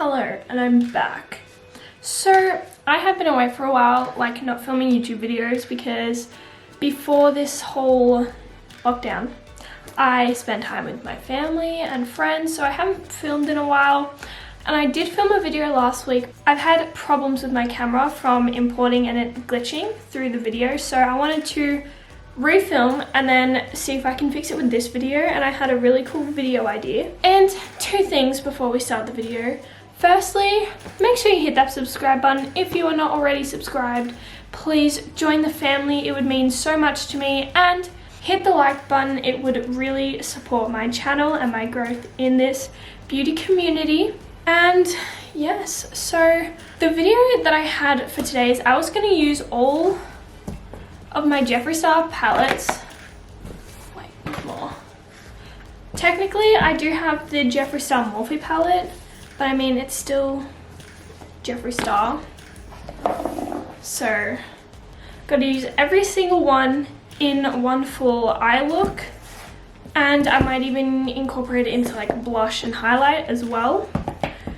Hello, and I'm back. So I have been away for a while, like not filming YouTube videos, because before this whole lockdown I spent time with my family and friends, so I haven't filmed in a while. And I did film a video last week. I've had problems with my camera from importing and it glitching through the video, so I wanted to refilm and then see if I can fix it with this video, and I had a really cool video idea. And two things before we start the video. Firstly, make sure you hit that subscribe button if you are not already subscribed. Please join the family, it would mean so much to me, and hit the like button, it would really support my channel and my growth in this beauty community. And yes, so the video that I had for today is I was going to use all of my Jeffree Star palettes. Wait, there's more. Technically, I do have the Jeffree Star Morphe palette, but I mean, it's still Jeffree Star. So, got to use every single one in one full eye look. And I might even incorporate it into like blush and highlight as well.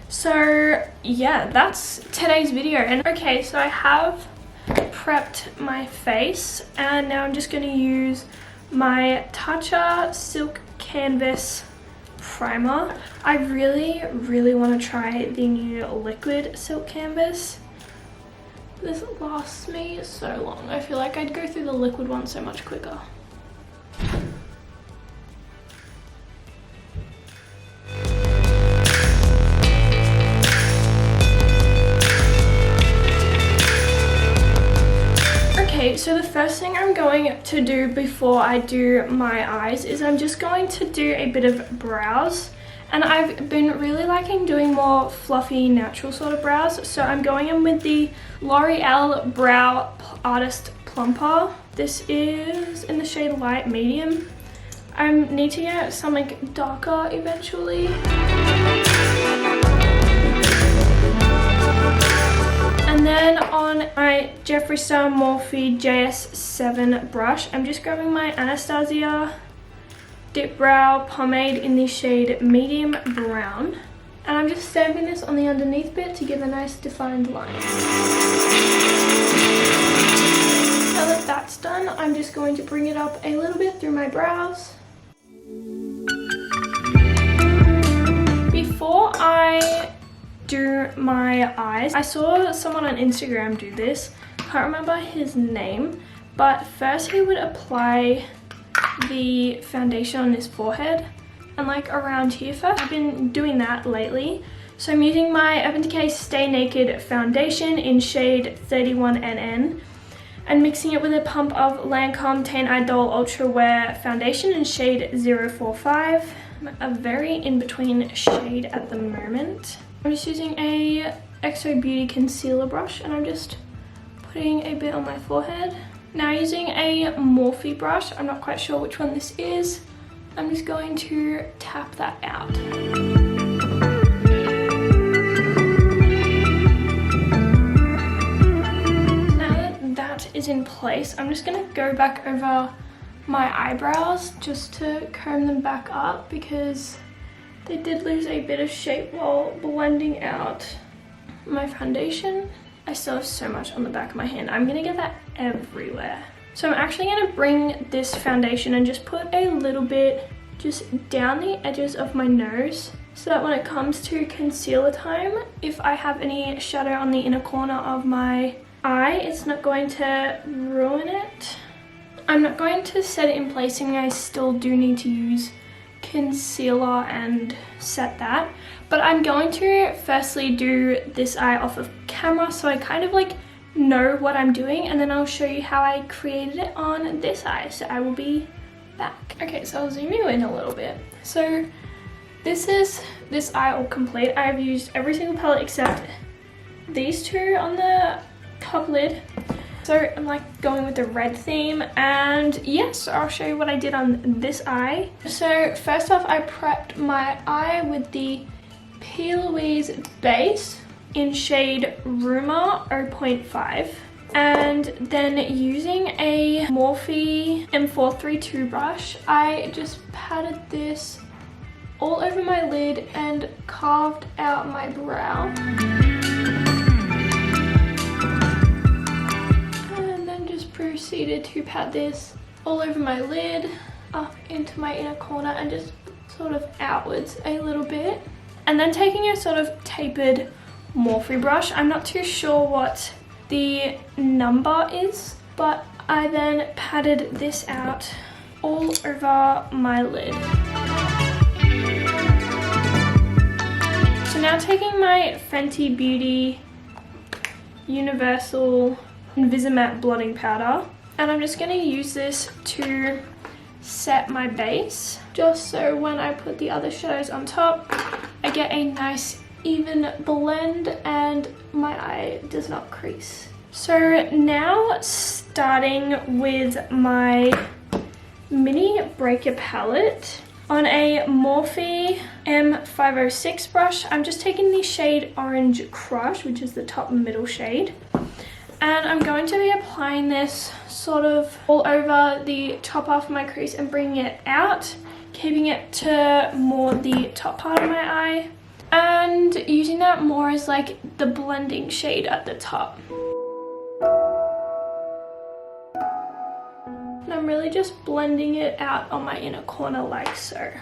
So, yeah, that's today's video. And okay, so I have prepped my face, and now I'm just going to use my Tatcha Silk Canvas primer. I really want to try the new liquid silk canvas. This lasts me so long. I feel like I'd go through the liquid one so much quicker. Okay, so the first thing I'm going to do before I do my eyes is I'm just going to do a bit of brows. And I've been really liking doing more fluffy, natural sort of brows. So I'm going in with the L'Oreal Brow Artist Plumper. This is in the shade Light Medium. I need to get some like darker eventually. And then on my Jeffree Star Morphe JS7 brush, I'm just grabbing my Anastasia Dip Brow Pomade in the shade Medium Brown. And I'm just stamping this on the underneath bit to give a nice defined line. Now that that's done, I'm just going to bring it up a little bit through my brows. Before I do my eyes, I saw someone on Instagram do this. Can't remember his name, but first he would apply the foundation on his forehead and like around here first. I've been doing that lately. So I'm using my Urban Decay Stay Naked foundation in shade 31NN and mixing it with a pump of Lancome Tan Idol Ultra Wear foundation in shade 045. A very in-between shade at the moment. I'm just using a XO Beauty concealer brush and I'm just putting a bit on my forehead. Now using a Morphe brush, I'm not quite sure which one this is, I'm just going to tap that out. Now that that is in place, I'm just going to go back over my eyebrows just to comb them back up because they did lose a bit of shape while blending out my foundation. I still have so much on the back of my hand. I'm gonna get that everywhere. So I'm actually gonna bring this foundation and just put a little bit just down the edges of my nose so that when it comes to concealer time, if I have any shadow on the inner corner of my eye, it's not going to ruin it. I'm not going to set it in place, and I still do need to use concealer and set that, but I'm going to firstly do this eye off of camera so I kind of like know what I'm doing, and then I'll show you how I created it on this eye. So I will be back. Okay, so I'll zoom you in a little bit. So this is this eye all complete. I've used every single palette except these two on the top lid. So I'm like going with the red theme, and yes, I'll show you what I did on this eye. So first off, I prepped my eye with the P. Louise base in shade Rumor 0.5, and then using a Morphe M432 brush, I just patted this all over my lid and carved out my brow. And then just proceeded to pat this all over my lid, up into my inner corner and just sort of outwards a little bit. And then taking a sort of tapered Morphe brush, I'm not too sure what the number is, but I then patted this out all over my lid. So now taking my Fenty Beauty Universal Invisimatte blotting powder, and I'm just going to use this to set my base, just so when I put the other shadows on top, I get a nice even blend and my eye does not crease. So now starting with my mini breaker palette on a Morphe M506 brush, I'm just taking the shade Orange Crush, which is the top middle shade, and I'm going to be applying this sort of all over the top half of my crease and bringing it out, keeping it to more the top part of my eye, and using that more as like the blending shade at the top. And I'm really just blending it out on my inner corner like so.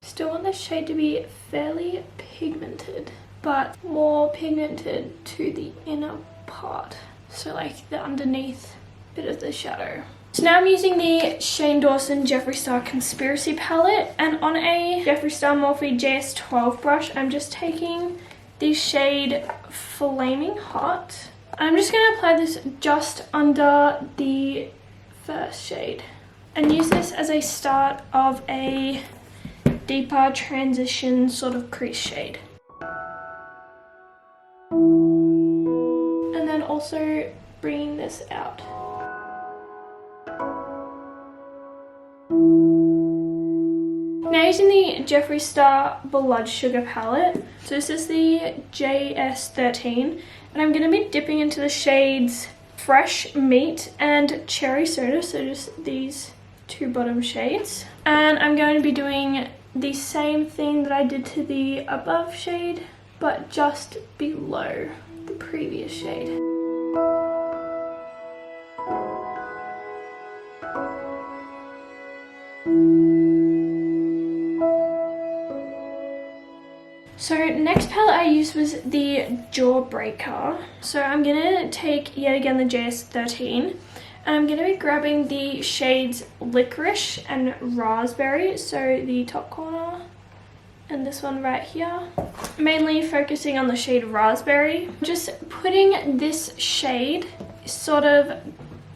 Still want the shade to be fairly pigmented, but more pigmented to the inner part, so like the underneath bit of the shadow. So now I'm using the Shane Dawson Jeffree Star Conspiracy palette, and on a Jeffree Star Morphe JS12 brush, I'm just taking the shade Flaming Hot. I'm just going to apply this just under the first shade and use this as a start of a deeper transition sort of crease shade. And then also bringing this out. Now using the Jeffree Star Blood Sugar palette, so this is the JS13, and I'm going to be dipping into the shades Fresh Meat and Cherry Soda, so just these two bottom shades. And I'm going to be doing the same thing that I did to the above shade, but just below the previous shade. So next palette I used was the Jawbreaker. So I'm gonna take yet again the JS13, and I'm gonna be grabbing the shades Licorice and Raspberry, so the top corner and this one right here. Mainly focusing on the shade Raspberry. Just putting this shade sort of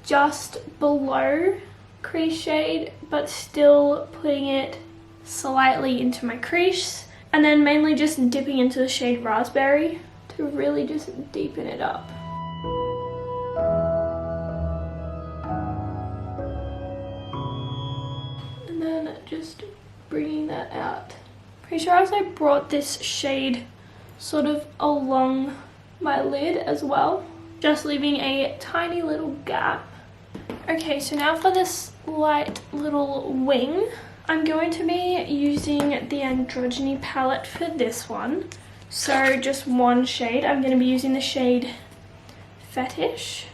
just below crease shade, but still putting it slightly into my crease. And then mainly just dipping into the shade Raspberry to really just deepen it up. And then just bringing that out. Pretty sure I brought this shade sort of along my lid as well, just leaving a tiny little gap. Okay, so now for this light little wing, I'm going to be using the Androgyny palette for this one. So just one shade. I'm going to be using the shade Fetish.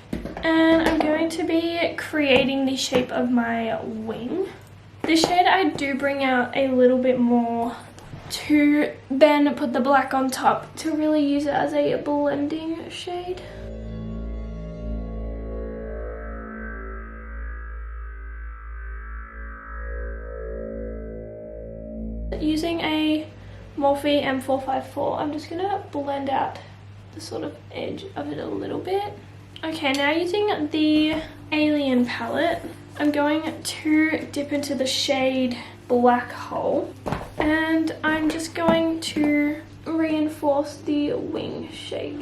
And I'm going to be creating the shape of my wing. This shade I do bring out a little bit more to then put the black on top to really use it as a blending shade. Using a Morphe M454, I'm just going to blend out the sort of edge of it a little bit. Okay, now using the Alien palette, I'm going to dip into the shade Black Hole, and I'm just going to reinforce the wing shape.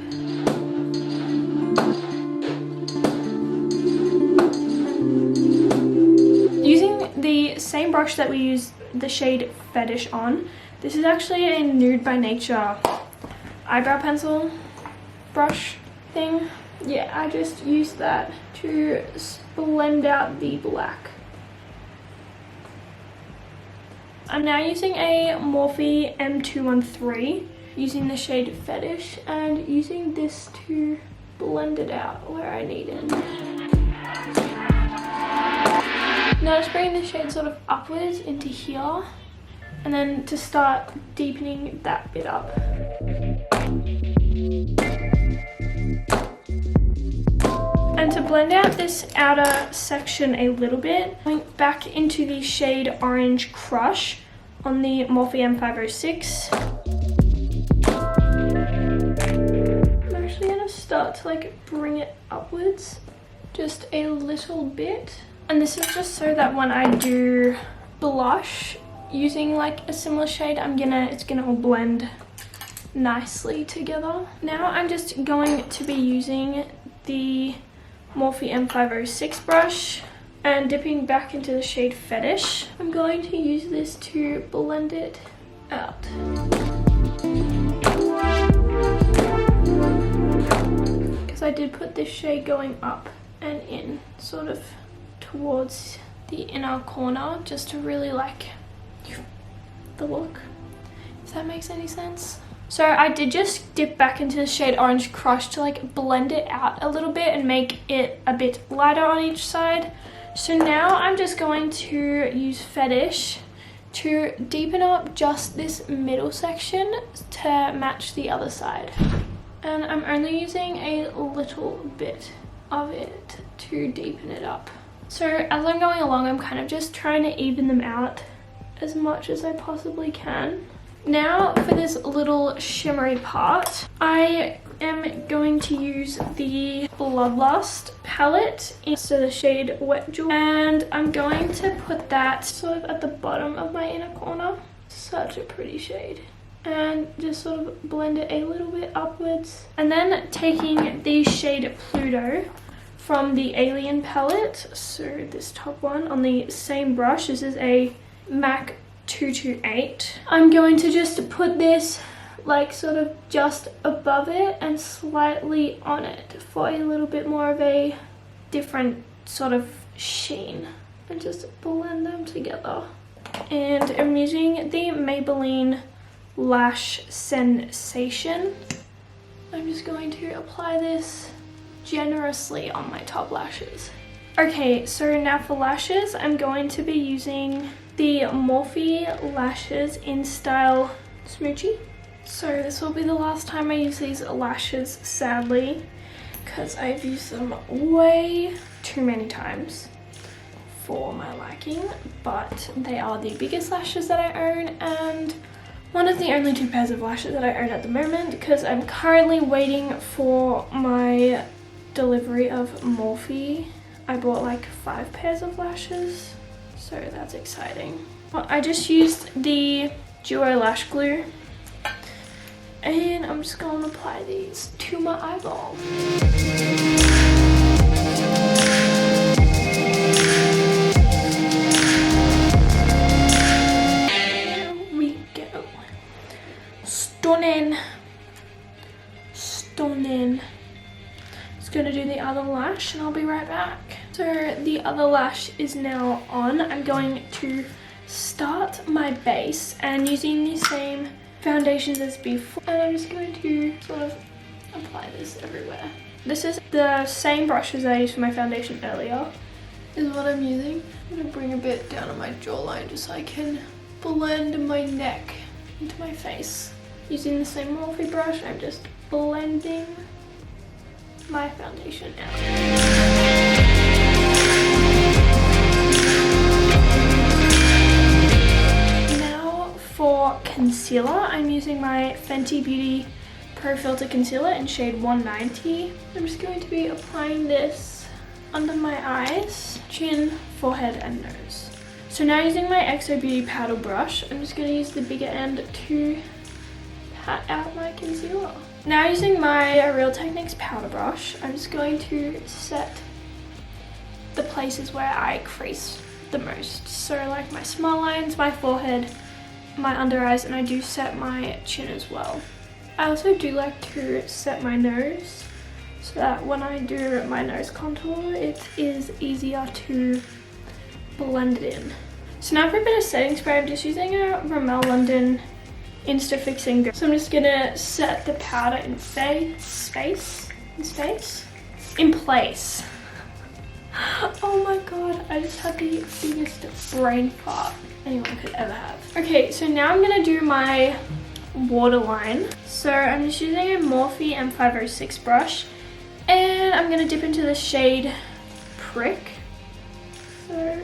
Using the same brush that we used the shade Fetish on, this is actually a Nude by Nature eyebrow pencil brush thing. Yeah, I just used that to blend out the black. I'm now using a Morphe M213, using the shade Fetish, and using this to blend it out where I need it. Now just bringing the shade sort of upwards into here, and then to start deepening that bit up. And to blend out this outer section a little bit, going back into the shade Orange Crush on the Morphe M506. I'm actually going to start to like bring it upwards just a little bit. And this is just so that when I do blush using like a similar shade, it's gonna all blend nicely together. Now I'm just going to be using the Morphe M506 brush and dipping back into the shade Fetish. I'm going to use this to blend it out. Because I did put this shade going up and in, sort of towards the inner corner, just to really like the look, if that makes any sense. So I did just dip back into the shade Orange Crush to like blend it out a little bit and make it a bit lighter on each side. So now I'm just going to use Fetish to deepen up just this middle section to match the other side. And I'm only using a little bit of it to deepen it up. So as I'm going along, I'm kind of just trying to even them out as much as I possibly can. Now for this little shimmery part, I am going to use the Bloodlust palette, so the shade Wet Jewel, and I'm going to put that sort of at the bottom of my inner corner. Such a pretty shade. And just sort of blend it a little bit upwards. And then taking the shade Pluto from the Alien palette, so this top one, on the same brush. This is a MAC 228. I'm going to just put this like sort of just above it and slightly on it for a little bit more of a different sort of sheen, and just blend them together. And I'm using the Maybelline Lash Sensation. I'm just going to apply this generously on my top lashes. Okay, so now for lashes, I'm going to be using the Morphe Lashes in Style Smoochie. So this will be the last time I use these lashes, sadly, because I've used them way too many times for my liking, but they are the biggest lashes that I own and one of the only 2 pairs of lashes that I own at the moment, because I'm currently waiting for my delivery of Morphe. I bought like 5 pairs of lashes, so that's exciting. Well, I just used the Duo Lash Glue and I'm just going to apply these to my eyeballs. There we go. Stunning. Stunning. Just gonna do the other lash and I'll be right back. So the other lash is now on. I'm going to start my base and using the same foundations as before, and I'm just going to sort of apply this everywhere. This is the same brush as I used for my foundation earlier, is what I'm using. I'm gonna bring a bit down on my jawline just so I can blend my neck into my face. Using the same Morphe brush, I'm just blending my foundation out. For concealer, I'm using my Fenty Beauty Pro Filter Concealer in shade 190. I'm just going to be applying this under my eyes, chin, forehead, and nose. So now using my XO Beauty Powder Brush, I'm just going to use the bigger end to pat out my concealer. Now using my Real Techniques Powder Brush, I'm just going to set the places where I crease the most. So like my smile lines, my forehead, my under eyes, and I do set my chin as well. I also do like to set my nose so that when I do my nose contour, it is easier to blend it in. So now for a bit of setting spray, I'm just using a Rimmel London Insta Fixing Go. So I'm just gonna set the powder in place. Oh my god, I just had the biggest brain fart anyone could ever have. Okay, so now I'm gonna do my waterline. So I'm just using a Morphe M506 brush, and I'm gonna dip into the shade Prick. So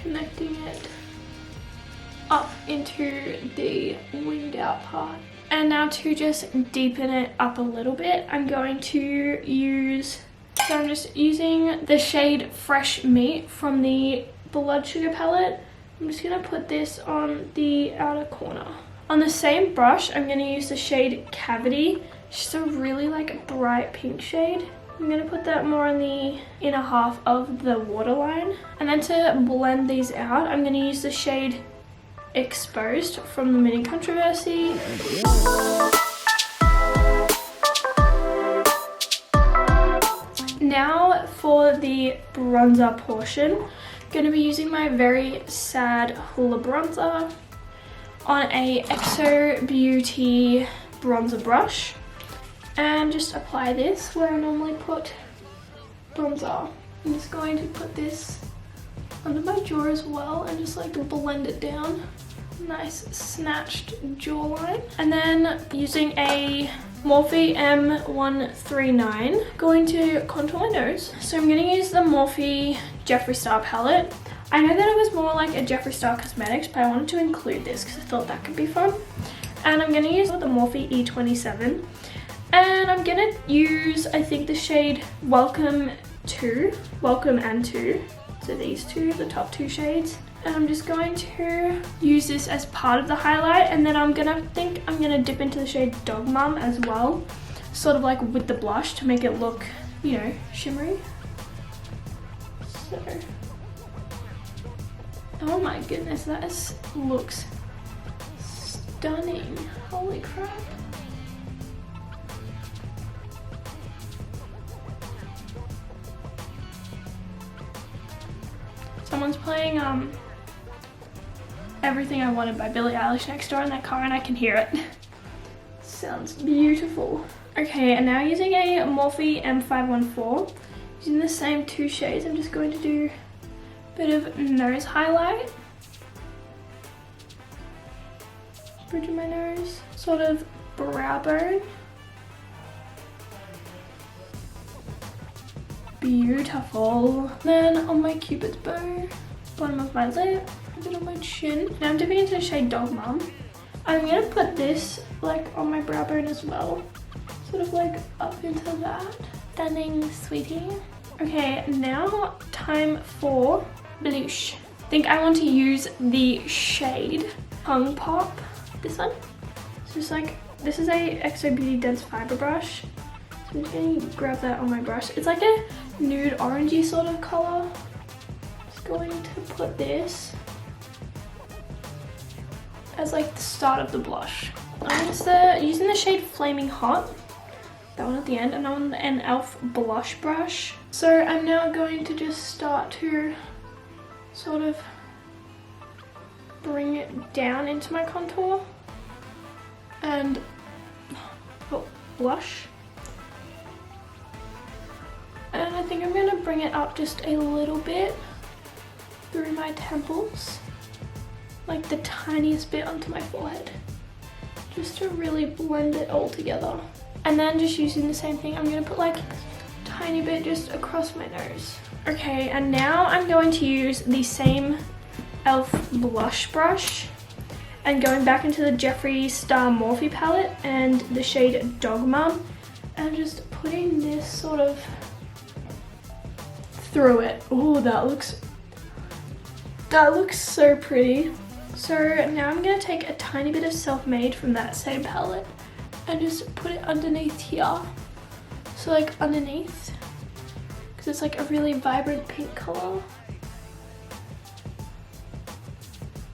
connecting it up into the winged out part. And now to just deepen it up a little bit, I'm going to use, so I'm just using the shade Fresh Meat from the Blood Sugar palette. I'm just gonna put this on the outer corner. On the same brush, I'm gonna use the shade Cavity. It's just a really like bright pink shade. I'm gonna put that more on the inner half of the waterline. And then to blend these out, I'm gonna use the shade Exposed from the Mini Controversy. Now for the bronzer portion, I'm going to be using my Very Sad Hoola bronzer on a EXO Beauty bronzer brush, and just apply this where I normally put bronzer. I'm just going to put this under my jaw as well and just like blend it down. Nice snatched jawline. And then using a Morphe M139, going to contour my nose. So I'm going to use the Morphe Jeffree Star palette. I know that it was more like a Jeffree Star Cosmetics, but I wanted to include this because I thought that could be fun. And I'm going to use the Morphe E27. And I'm going to use, I think, the shade Welcome and 2. So these two, the top two shades. And I'm just going to use this as part of the highlight, and then I'm gonna dip into the shade Dog Mum as well, sort of like with the blush to make it look, you know, shimmery. So, oh my goodness, that looks stunning. Holy crap. Someone's playing Everything I Wanted by Billie Eilish next door in that car, and I can hear it. Sounds beautiful. Okay, and now using a Morphe M514, using the same two shades, I'm just going to do a bit of nose highlight. Bridge of my nose, sort of brow bone. Beautiful. Then on my cupid's bow, bottom of my lip, a bit on my chin. Now I'm dipping into the shade Dog Mum. I'm gonna put this like on my brow bone as well, sort of like up into that. Stunning, sweetie. Okay, now time for blush. I think I want to use the shade Tongue Pop. This one. It's just like, this is a EXO Beauty Dense Fiber brush. So I'm just gonna grab that on my brush. It's like a nude orangey sort of color. Just going to put this as like the start of the blush. I'm just using the shade Flaming Hot, that one at the end, and on an e.l.f. blush brush. So I'm now going to just start to sort of bring it down into my contour and blush. And I think I'm gonna bring it up just a little bit through my temples, like the tiniest bit onto my forehead, just to really blend it all together. And then just using the same thing, I'm gonna put like a tiny bit just across my nose. Okay, and now I'm going to use the same e.l.f. blush brush and going back into the Jeffree Star Morphe palette and the shade Dog Mum, and just putting this sort of through it. Oh, that looks so pretty. So now I'm gonna take a tiny bit of Self-Made from that same palette and just put it underneath here. So like underneath, because it's like a really vibrant pink color.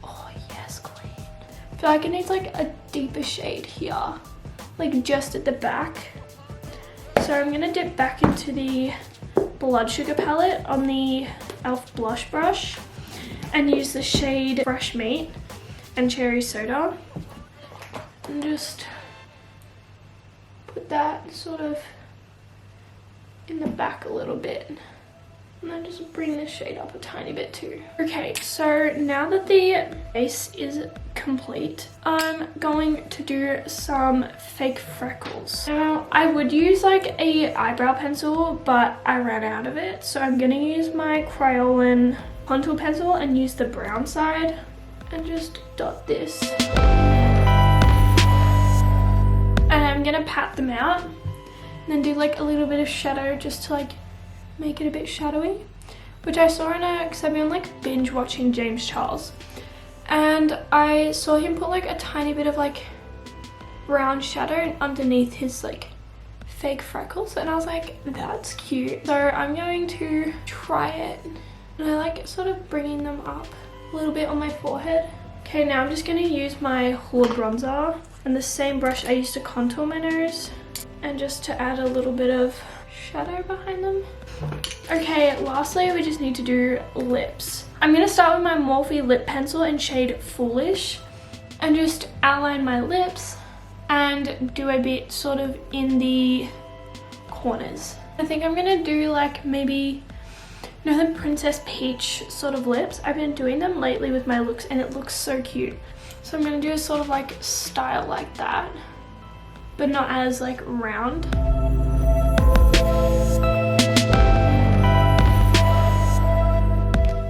Oh yes, queen. I feel like it needs like a deeper shade here, like just at the back. So I'm gonna dip back into the Blood Sugar palette on the e.l.f. blush brush and use the shade Fresh Meat and Cherry Soda, and just put that sort of in the back a little bit, and then just bring this shade up a tiny bit too. Okay, so now that the base is complete, I'm going to do some fake freckles. Now, I would use like a eyebrow pencil, but I ran out of it, so I'm gonna use my Crayolan contour pencil and use the brown side and just dot this. And I'm gonna pat them out and then do like a little bit of shadow just to like make it a bit shadowy, which I saw because I've been like binge watching James Charles, and I saw him put like a tiny bit of like brown shadow underneath his like fake freckles, and I was like, that's cute. So I'm going to try it, and I like sort of bringing them up a little bit on my forehead. Okay, now I'm just going to use my Hoola bronzer and the same brush I used to contour my nose, and just to add a little bit of shadow behind them. Okay, lastly we just need to do lips. I'm going to start with my Morphe lip pencil in shade Foolish and just outline my lips and do a bit sort of in the corners. I think I'm going to do like maybe, you know, the Princess Peach sort of lips. I've been doing them lately with my looks and it looks so cute. So I'm going to do a sort of like style like that, but not as like round.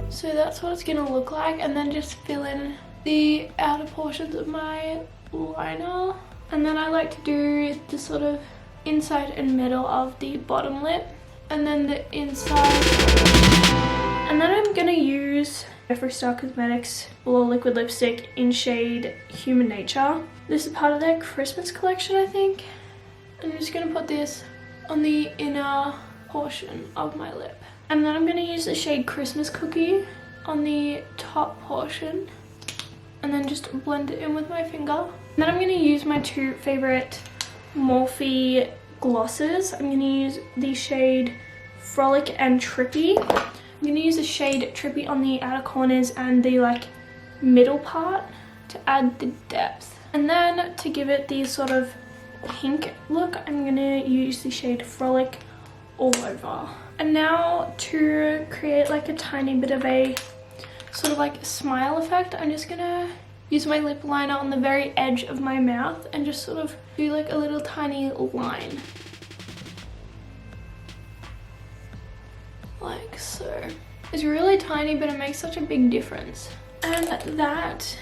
So that's what it's gonna look like, and then just fill in the outer portions of my liner. And then I like to do the sort of inside and middle of the bottom lip, and then the inside. And then I'm gonna use Jeffree Star Cosmetics liquid lipstick in shade Human Nature. This is part of their Christmas collection, I think. I'm just gonna put this on the inner portion of my lip. And then I'm gonna use the shade Christmas Cookie on the top portion, and then just blend it in with my finger. And then I'm gonna use my two favorite Morphe glosses. I'm gonna use the shade Frolic and Trippy. I'm gonna use the shade Trippy on the outer corners and the like middle part to add the depth. And then to give it the sort of pink look, I'm gonna use the shade Frolic all over. And now to create like a tiny bit of a sort of like smile effect, I'm just gonna use my lip liner on the very edge of my mouth and just sort of do like a little tiny line. Like so. It's really tiny, but it makes such a big difference. And that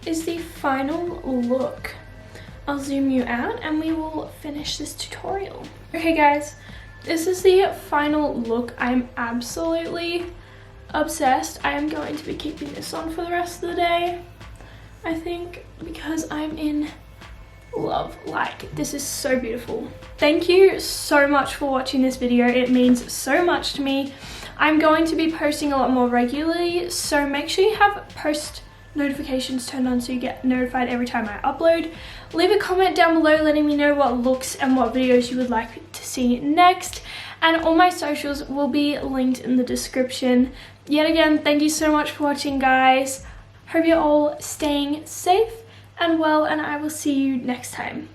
is the final look. I'll zoom you out and we will finish this tutorial. Okay guys, this is the final look. I'm absolutely obsessed. I am going to be keeping this on for the rest of the day, I think, because I'm in love. Like, this is so beautiful. Thank you so much for watching this video. It means so much to me. I'm going to be posting a lot more regularly, so make sure you have post notifications turned on so you get notified every time I upload. Leave a comment down below letting me know what looks and what videos you would like to see next, and all my socials will be linked in the description. Yet again, thank you so much for watching, guys. Hope you're all staying safe and well, and I will see you next time.